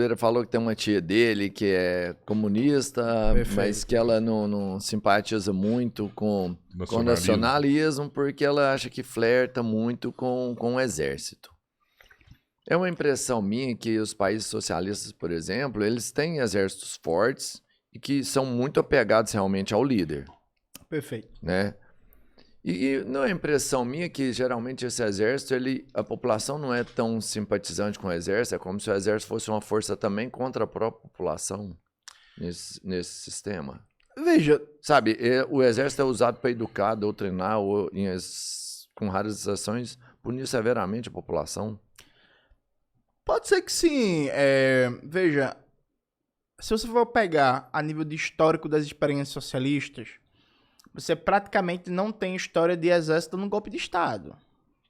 Ele falou que tem uma tia dele que é comunista, mas que ela não simpatiza muito com o nacionalismo, porque ela acha que flerta muito com o exército. É uma impressão minha que os países socialistas, por exemplo, eles têm exércitos fortes e que são muito apegados realmente ao líder. Perfeito. Né? E não é impressão minha que geralmente esse exército, a população não é tão simpatizante com o exército, é como se o exército fosse uma força também contra a própria população nesse sistema. Veja. Sabe, o exército é usado para educar, doutrinar, ou com raras exceções, punir severamente a população. Pode ser que sim. Veja, se você for pegar a nível de histórico das experiências socialistas, você praticamente não tem história de exército no golpe de Estado,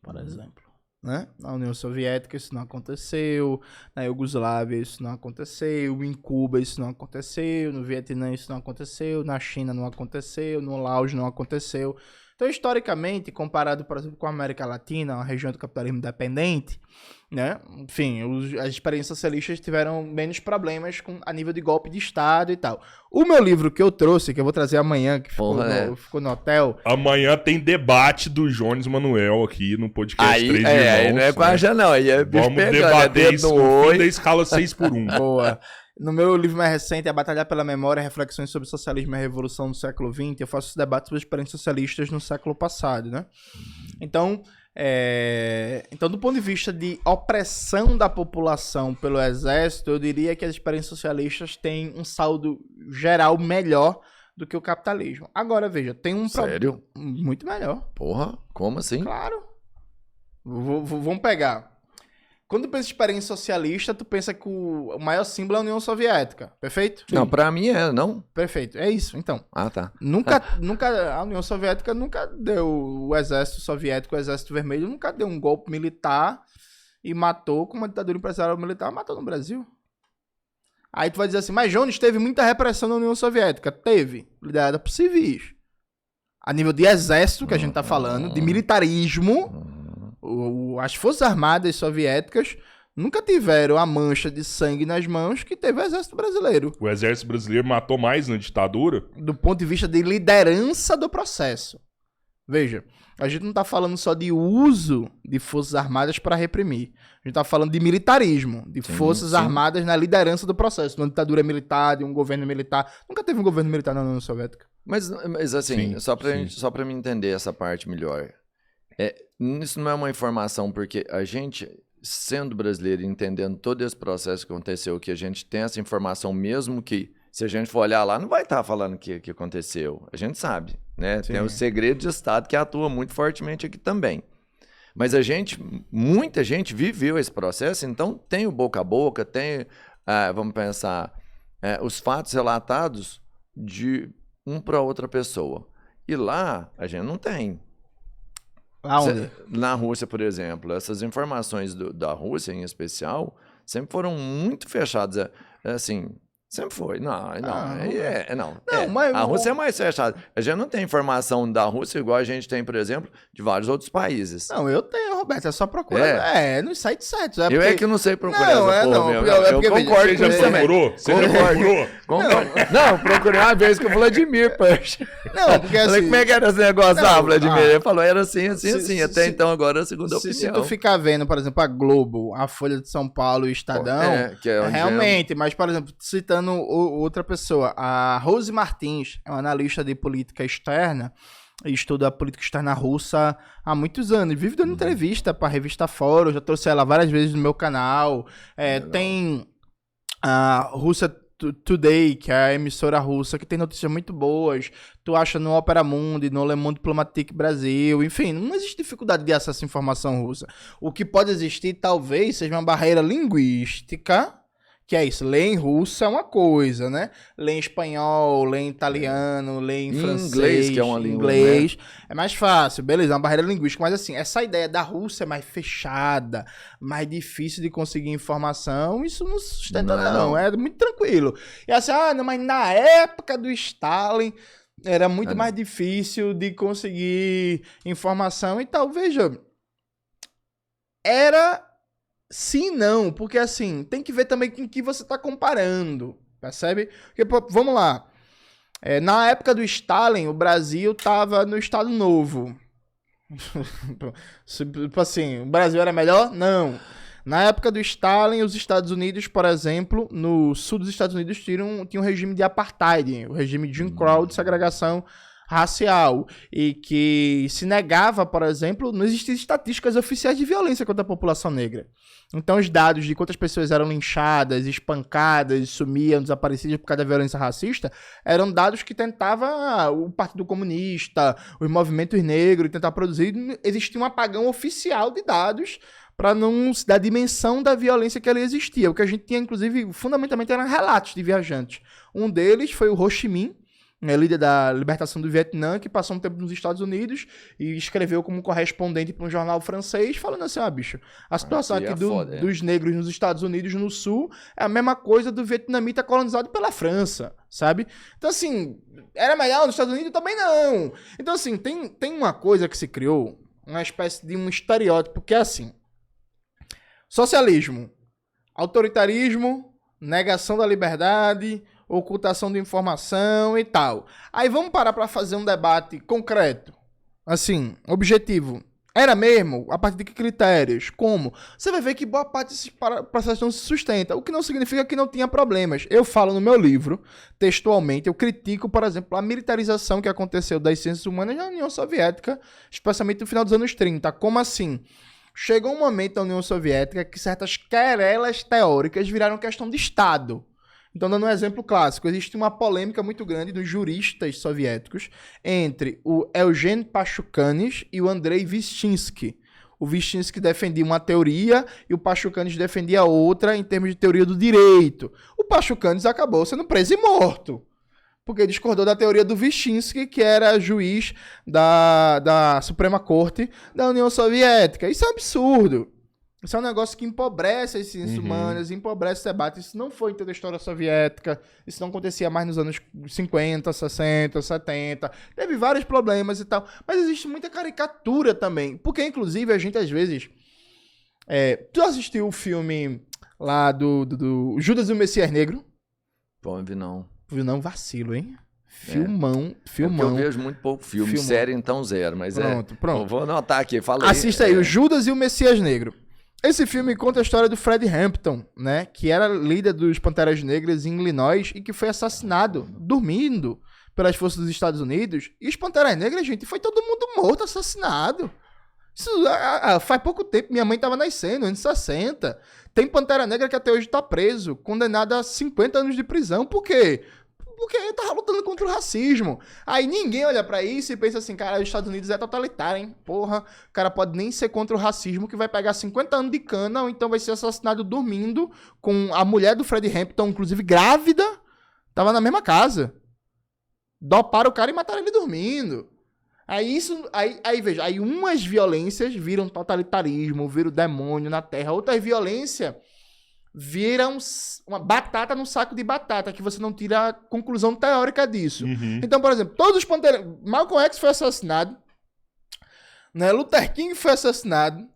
por exemplo. Né? Na União Soviética isso não aconteceu, na Iugoslávia isso não aconteceu, em Cuba isso não aconteceu, no Vietnã isso não aconteceu, na China não aconteceu, no Laos não aconteceu. Então, historicamente, comparado, por exemplo, com a América Latina, uma região do capitalismo dependente, né? Enfim, as experiências socialistas tiveram menos problemas a nível de golpe de Estado e tal. O meu livro que eu trouxe, que eu vou trazer amanhã, que ficou no hotel... Amanhã tem debate do Jones Manuel aqui no podcast aí, 3 Irmãos. Aí não é com a não, aí é bicho Vamos debater isso no fim da escala 6x1. Boa. No meu livro mais recente, A Batalha pela Memória, Reflexões sobre Socialismo e a Revolução no século XX, eu faço debates sobre experiências socialistas no século passado, né? Então, do ponto de vista de opressão da população pelo exército, eu diria que as experiências socialistas têm um saldo geral melhor do que o capitalismo. Agora, veja, tem um Sério? Muito melhor. Porra, como assim? Claro. Vamos pegar. Quando tu pensa em experiência socialista, tu pensa que o maior símbolo é a União Soviética, perfeito? Não, pra mim não. Perfeito, é isso, então. Ah, tá. Nunca, a União Soviética nunca deu, o exército soviético, o exército vermelho, nunca deu um golpe militar e matou, como a ditadura empresarial militar matou no Brasil. Aí tu vai dizer assim, mas Jones, teve muita repressão na União Soviética. Teve, liderada por civis. A nível de exército, que a gente tá falando, de militarismo... As Forças Armadas soviéticas nunca tiveram a mancha de sangue nas mãos que teve o Exército Brasileiro. O Exército Brasileiro matou mais na ditadura? Do ponto de vista de liderança do processo. Veja, a gente não está falando só de uso de Forças Armadas para reprimir. A gente está falando de militarismo, de Forças Armadas na liderança do processo. De uma ditadura militar, de um governo militar. Nunca teve um governo militar na União Soviética. Mas assim, só para me entender essa parte melhor... Isso não é uma informação, porque a gente, sendo brasileiro e entendendo todo esse processo que aconteceu, que a gente tem essa informação mesmo que, se a gente for olhar lá, não vai estar falando que aconteceu. A gente sabe, né? Sim. Tem o segredo de Estado que atua muito fortemente aqui também. Mas muita gente viveu esse processo, então tem o boca a boca, tem, vamos pensar, os fatos relatados de um para outra pessoa. E lá, a gente não tem. Aonde? Na Rússia, por exemplo, essas informações da Rússia, em especial, sempre foram muito fechadas. Assim, sempre foi. Mas a Rússia é mais fechada. A gente não tem informação da Rússia igual a gente tem, por exemplo, de vários outros países. Não, eu tenho, Roberto. É só procurar. Nos sites certos. Eu é que não sei procurar eu concordo com isso também. Você procurou? Não, procurei uma vez com o Vladimir, poxa. Não, porque assim... Falei, como é que era esse negócio lá, Vladimir? Ele falou, era assim. Até então, agora, a segunda opinião. Se tu ficar vendo, por exemplo, a Globo, a Folha de São Paulo e o Estadão, realmente, mas, por exemplo, citando outra pessoa, a Rose Martins, é uma analista de política externa, e estuda a política externa russa há muitos anos, vive dando entrevista para a revista Fórum, já trouxe ela várias vezes no meu canal, tem a Rússia Today, que é a emissora russa, que tem notícias muito boas, tu acha no Opera Mundi, no Le Monde Diplomatique Brasil, enfim, não existe dificuldade de acesso à informação russa. O que pode existir, talvez, seja uma barreira linguística, que é isso, ler em russo é uma coisa, né? Ler em espanhol, ler em italiano, ler em francês, inglês, que é uma língua, inglês, né? É mais fácil, beleza, é uma barreira linguística, mas assim, essa ideia da Rússia mais fechada, mais difícil de conseguir informação, isso não sustenta não, é muito tranquilo. E assim, mas na época do Stalin era muito mais difícil de conseguir informação e tal, veja, era sim, não, porque assim, tem que ver também com o que você tá comparando, percebe? Porque, pô, vamos lá, na época do Stalin, o Brasil tava no Estado Novo. Tipo assim, o Brasil era melhor? Não. Na época do Stalin, os Estados Unidos, por exemplo, no sul dos Estados Unidos tinha um regime de apartheid, o regime de Jim Crow de segregação racial, e que se negava, por exemplo, não existiam estatísticas oficiais de violência contra a população negra. Então os dados de quantas pessoas eram linchadas, espancadas, sumiam, desaparecidas por causa da violência racista, eram dados que tentava o Partido Comunista, os movimentos negros, tentar produzir. Existia um apagão oficial de dados para não se dar a dimensão da violência que ali existia. O que a gente tinha, inclusive, fundamentalmente, eram relatos de viajantes. Um deles foi o Ho Chi Minh, líder da libertação do Vietnã, que passou um tempo nos Estados Unidos e escreveu como correspondente para um jornal francês, falando assim, bicho, a situação aqui dos negros nos Estados Unidos, no Sul, é a mesma coisa do vietnamita colonizado pela França, sabe? Então, assim, era melhor nos Estados Unidos? Também não. Então, assim, tem uma coisa que se criou, uma espécie de um estereótipo, que é assim, socialismo, autoritarismo, negação da liberdade, ocultação de informação e tal. Aí vamos parar para fazer um debate concreto. Assim, objetivo. Era mesmo? A partir de que critérios? Como? Você vai ver que boa parte desses processos não se sustenta, o que não significa que não tinha problemas. Eu falo no meu livro, textualmente, eu critico, por exemplo, a militarização que aconteceu das ciências humanas na União Soviética, especialmente no final dos anos 30. Como assim? Chegou um momento na União Soviética que certas querelas teóricas viraram questão de Estado. Então, dando um exemplo clássico, existe uma polêmica muito grande dos juristas soviéticos entre o Eugene Pachucanes e o Andrei Vyshinsky. O Vyshinsky defendia uma teoria e o Pachucanes defendia outra em termos de teoria do direito. O Pachucanes acabou sendo preso e morto, porque discordou da teoria do Vyshinsky, que era juiz da Suprema Corte da União Soviética. Isso é um absurdo. Isso é um negócio que empobrece as ciências humanas, empobrece o debate. Isso não foi toda a história soviética, isso não acontecia mais nos anos 50, 60, 70. Teve vários problemas e tal, mas existe muita caricatura também. Porque, inclusive, a gente às vezes... tu assistiu o filme lá do Judas e o Messias Negro? Pô, não vi não. Viu não? Vacilo, hein? Filmão. Eu vejo muito pouco filme. Série, então zero. Mas pronto. Vou anotar aqui, fala aí. Assista aí, o Judas e o Messias Negro. Esse filme conta a história do Fred Hampton, né? Que era líder dos Panteras Negras em Illinois e que foi assassinado, dormindo, pelas forças dos Estados Unidos. E os Panteras Negras, gente, foi todo mundo morto, assassinado. Isso faz pouco tempo, minha mãe tava nascendo, anos 60. Tem Pantera Negra que até hoje tá preso, condenado a 50 anos de prisão. Por quê? Porque ele tava lutando contra o racismo. Aí ninguém olha pra isso e pensa assim, cara, os Estados Unidos é totalitário, hein? Porra, o cara pode nem ser contra o racismo, que vai pegar 50 anos de cana, ou então vai ser assassinado dormindo com a mulher do Fred Hampton, inclusive grávida, tava na mesma casa. Doparam o cara e mataram ele dormindo. Aí veja, aí umas violências viram totalitarismo, viram demônio na terra, outras violências viram uma batata no saco de batata, que você não tira a conclusão teórica disso. Então, por exemplo, todos os Panteras... Malcolm X foi assassinado, né? Luther King foi assassinado,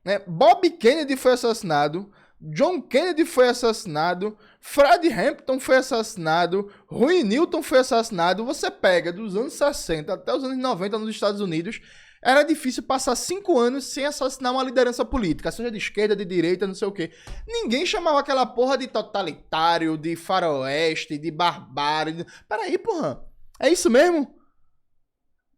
né? Bob Kennedy foi assassinado, John Kennedy foi assassinado, Fred Hampton foi assassinado, Huey Newton foi assassinado. Você pega dos anos 60 até os anos 90 nos Estados Unidos, era difícil passar 5 anos sem assassinar uma liderança política, seja de esquerda, de direita, não sei o quê. Ninguém chamava aquela porra de totalitário, de faroeste, de barbárie. Peraí, porra. É isso mesmo?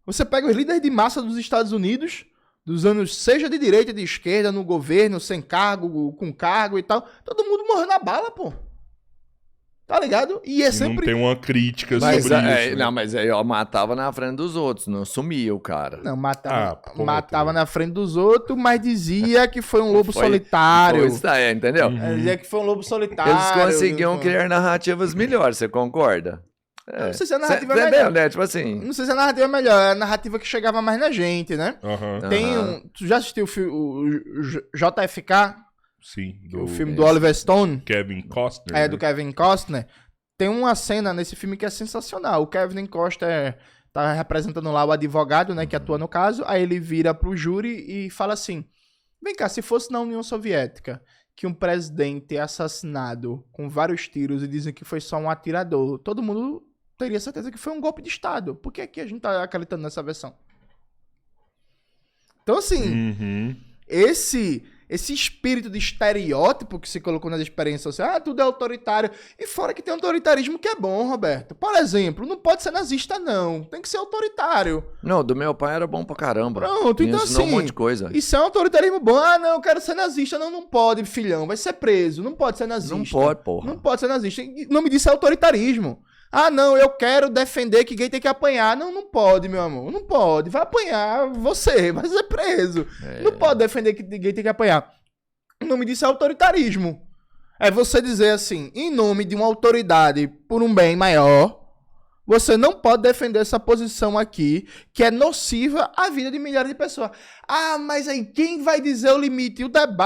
Você pega os líderes de massa dos Estados Unidos, dos anos, seja de direita, de esquerda, no governo, sem cargo, com cargo e tal, todo mundo morreu na bala, pô. Tá ligado? E é sempre... Não tem uma crítica sobre isso. Né? Não, mas aí, matava na frente dos outros, não sumia o cara. Não, matava na frente dos outros, mas dizia que foi um lobo solitário. Entendeu? Dizia que foi um lobo solitário. Eles conseguiam criar narrativas melhores, você concorda? Não sei se a narrativa é melhor. Né? Tipo assim... Não sei se a narrativa é melhor, é a narrativa que chegava mais na gente, né? Tu já assistiu o JFK? Sim. O filme do Oliver Stone. Kevin Costner. Do Kevin Costner. Tem uma cena nesse filme que é sensacional. O Kevin Costner tá representando lá o advogado, né, que atua no caso. Aí ele vira pro júri e fala assim: Vem cá, se fosse na União Soviética, que um presidente é assassinado com vários tiros e dizem que foi só um atirador, todo mundo teria certeza que foi um golpe de Estado. Por que aqui a gente tá acreditando nessa versão? Então, assim, esse espírito de estereótipo que se colocou nas experiências sociais, tudo é autoritário. E fora que tem autoritarismo que é bom, Roberto. Por exemplo, não pode ser nazista, não. Tem que ser autoritário. Não, do meu pai era bom pra caramba. Pronto, então assim, um monte de coisa. Isso é um autoritarismo bom. Ah, não, eu quero ser nazista. Não, não pode, filhão. Vai ser preso. Não pode ser nazista. Não pode, porra. Não pode ser nazista. O nome disso é autoritarismo. Ah, não, eu quero defender que gay tem que apanhar. Não, não pode, meu amor. Não pode. Vai apanhar você, vai ser preso. Não pode defender que gay tem que apanhar. O nome disso é autoritarismo. É você dizer assim, em nome de uma autoridade por um bem maior, você não pode defender essa posição aqui, que é nociva à vida de milhares de pessoas. Ah, mas aí quem vai dizer o limite? O debate